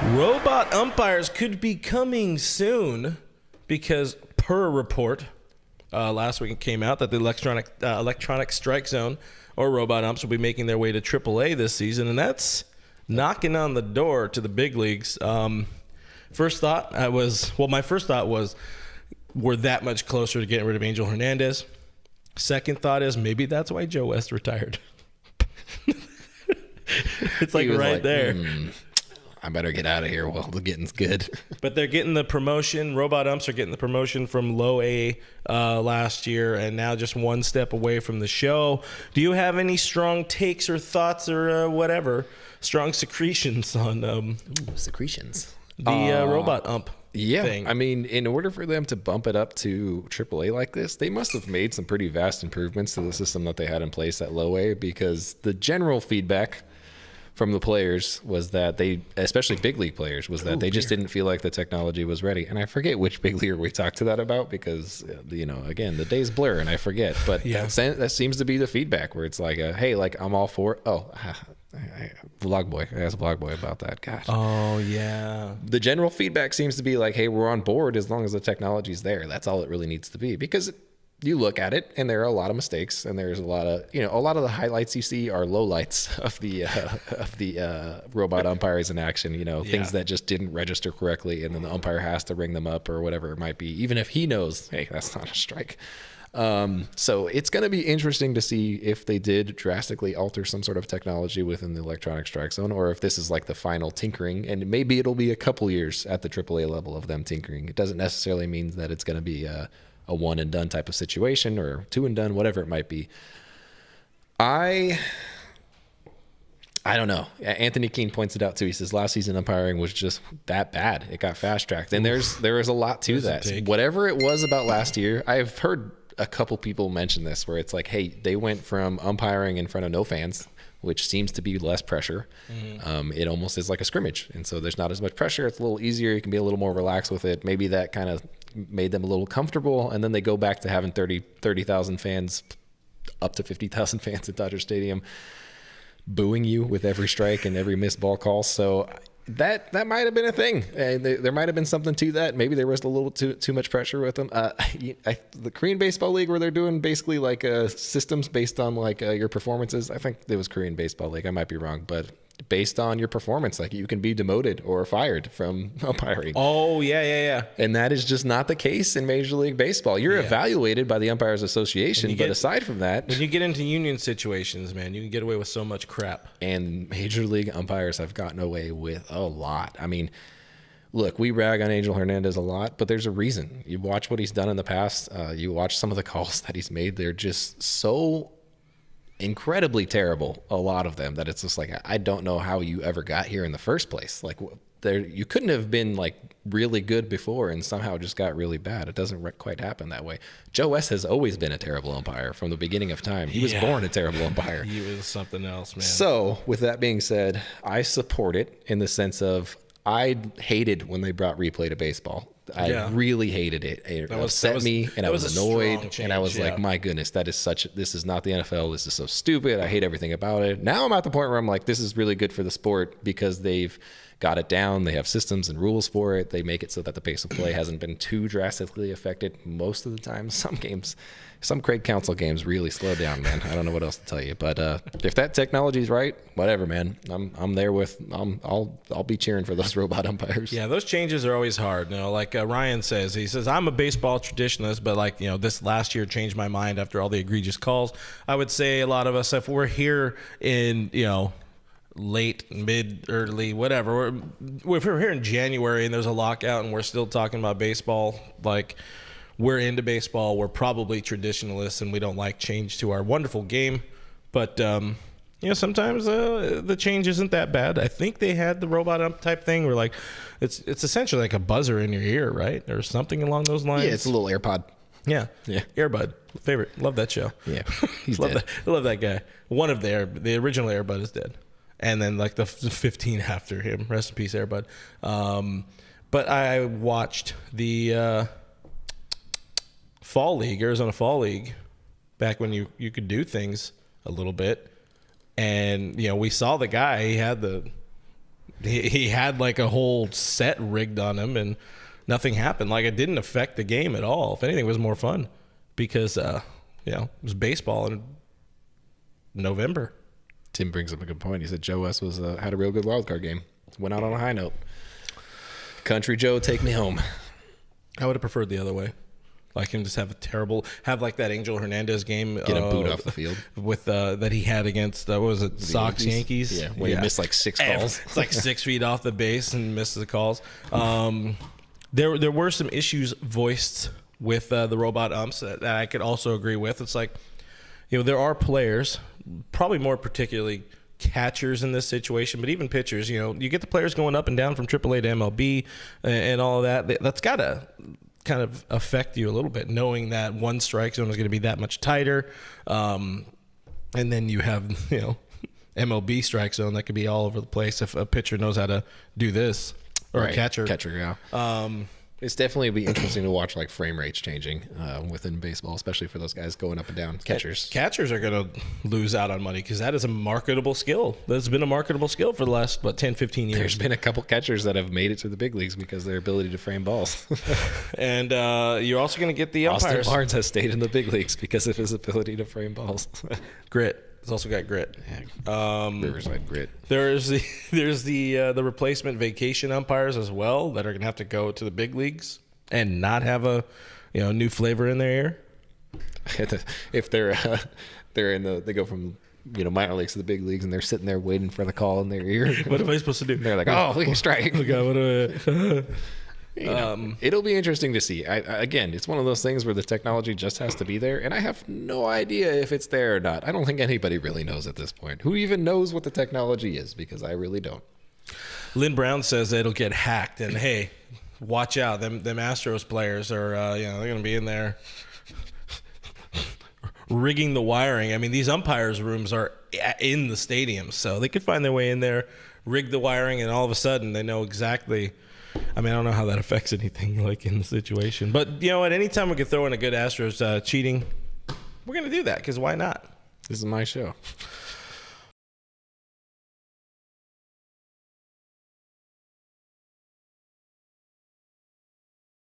Robot umpires could be coming soon because per a report last week it came out that the electronic strike zone or robot umps will be making their way to AAA this season, and that's knocking on the door to the big leagues. My first thought was we're that much closer to getting rid of Angel Hernandez. Second thought is maybe that's why Joe West retired. It's like right there. I better get out of here while the getting's good. But they're getting the promotion. Robot umps are getting the promotion from low A last year, and now just one step away from the show. Do you have any strong takes or thoughts or whatever, strong secretions on Secretions. the robot ump Yeah, thing? I mean, in order for them to bump it up to AAA like this, they must have made some pretty vast improvements to the system that they had in place at low A, because the general feedback from the players was that they, especially big league players, was that they just didn't feel like the technology was ready. And I forget which big leaguer we talked to that about because, again, the days blur and I forget. But that seems to be the feedback where it's like, hey, like I'm all for it. Vlog Boy. I asked Vlog Boy about that. Gosh. Oh, yeah. The general feedback seems to be like, hey, we're on board as long as the technology's there. That's all it really needs to be, because you look at it and there are a lot of mistakes, and there's a lot of the highlights you see are lowlights of the robot umpires in action, things that just didn't register correctly, and then the umpire has to ring them up or whatever it might be, even if he knows, hey, that's not a strike. So it's going to be interesting to see if they did drastically alter some sort of technology within the electronic strike zone, or if this is like the final tinkering, and maybe it'll be a couple years at the AAA level of them tinkering. It doesn't necessarily mean that it's going to be a one and done type of situation or two and done, whatever it might be. I don't know. Anthony Keene points it out too. He says last season umpiring was just that bad. It got fast tracked, and there is a lot to that. Whatever it was about last year, I've heard a couple people mention this, where it's like, hey, they went from umpiring in front of no fans, which seems to be less pressure. It almost is like a scrimmage, and so there's not as much pressure. It's a little easier. You can be a little more relaxed with it. Maybe that kind of made them a little comfortable, and then they go back to having 30,000 fans, up to 50,000 fans at Dodger Stadium, booing you with every strike and every missed ball call. So that might have been a thing. There might have been something to that. Maybe there was a little too much pressure with them. The Korean Baseball League, where they're doing basically like systems based on like your performances. I think it was Korean Baseball League. I might be wrong, but based on your performance, like you can be demoted or fired from umpiring. Oh, yeah. And that is just not the case in Major League Baseball. You're evaluated by the Umpires Association, but aside from that, when you get into union situations, man, you can get away with so much crap. And Major League umpires have gotten away with a lot. I mean, look, we rag on Angel Hernandez a lot, but there's a reason. You watch what he's done in the past. You watch some of the calls that he's made. They're just so incredibly terrible, a lot of them, that it's just like, I don't know how you ever got here in the first place. Like, you couldn't have been like really good before and somehow just got really bad. It doesn't quite happen that way. Joe West has always been a terrible umpire from the beginning of time. He was born a terrible umpire. He was something else, man. So with that being said, I support it in the sense of I hated when they brought replay to baseball. I really hated it. It upset me, and I was annoyed, and I was like, my goodness, this is not the NFL. This is so stupid. I hate everything about it. Now I'm at the point where I'm like, this is really good for the sport because they've got it down. They have systems and rules for it. They make it so that the pace of play hasn't been too drastically affected most of the time. Some Craig Counsell games really slow down, man. I don't know what else to tell you, but if that technology is right, whatever, man. I'm there with. I'll be cheering for those robot umpires. Yeah, those changes are always hard. Like Ryan says, he says I'm a baseball traditionalist, but this last year changed my mind after all the egregious calls. I would say a lot of us, if we're here in late, mid, early, whatever, if we're here in January and there's a lockout and we're still talking about baseball, like, we're into baseball. We're probably traditionalists, and we don't like change to our wonderful game. But sometimes the change isn't that bad. I think they had the robot ump type thing where like it's essentially like a buzzer in your ear, right, or something along those lines. Yeah, it's a little AirPod. Yeah. Airbud, favorite. Love that show. Yeah, he's love dead. I love that guy. One of the original Airbud is dead, and then like the 15 after him. Rest in peace, Airbud. But I watched the Arizona Fall League, back when you could do things a little bit. And, we saw the guy, he had the he had like a whole set rigged on him, and nothing happened. Like, it didn't affect the game at all. If anything, it was more fun because it was baseball in November. Tim brings up a good point. He said Joe West had a real good wild card game. Went out on a high note. Country Joe, take me home. I would have preferred the other way. Like him just have like that Angel Hernandez game. Get him booed off the field. With that he had against, what was it, Sox Yankees? Yeah, when he missed like 6 calls. It's like 6 feet off the base and missed the calls. There were some issues voiced with the robot umps that I could also agree with. It's like, there are players, probably more particularly catchers in this situation, but even pitchers, you get the players going up and down from AAA to MLB and all of that. That's got to kind of affect you a little bit, knowing that one strike zone is going to be that much tighter. And then you have, MLB strike zone that could be all over the place if a pitcher knows how to do this, or right. a catcher. Yeah. It's definitely be interesting to watch like frame rates changing within baseball, especially for those guys going up and down. Catchers are going to lose out on money because that is a marketable skill. That's been a marketable skill for the last 10, 15 years. There's been a couple catchers that have made it to the big leagues because of their ability to frame balls. And you're also going to get the umpires. Austin Barnes has stayed in the big leagues because of his ability to frame balls. Grit. It's also got grit. Riverside grit. There's the replacement vacation umpires as well that are going to have to go to the big leagues and not have a new flavor in their ear. If they're they go from minor leagues to the big leagues and they're sitting there waiting for the call in their ear. What am I supposed to do? They're like, oh, strike. Okay, it'll be interesting to see. Again, it's one of those things where the technology just has to be there, and I have no idea if it's there or not. I don't think anybody really knows at this point. Who even knows what the technology is? Because I really don't. Lynn Brown says that it'll get hacked, and hey, watch out. Them Astros players are they're going to be in there rigging the wiring. I mean, these umpires' rooms are in the stadium, so they could find their way in there, rig the wiring, and all of a sudden they know exactly. I mean, I don't know how that affects anything like in the situation. But, at any time we could throw in a good Astros cheating, we're going to do that because why not? This is my show.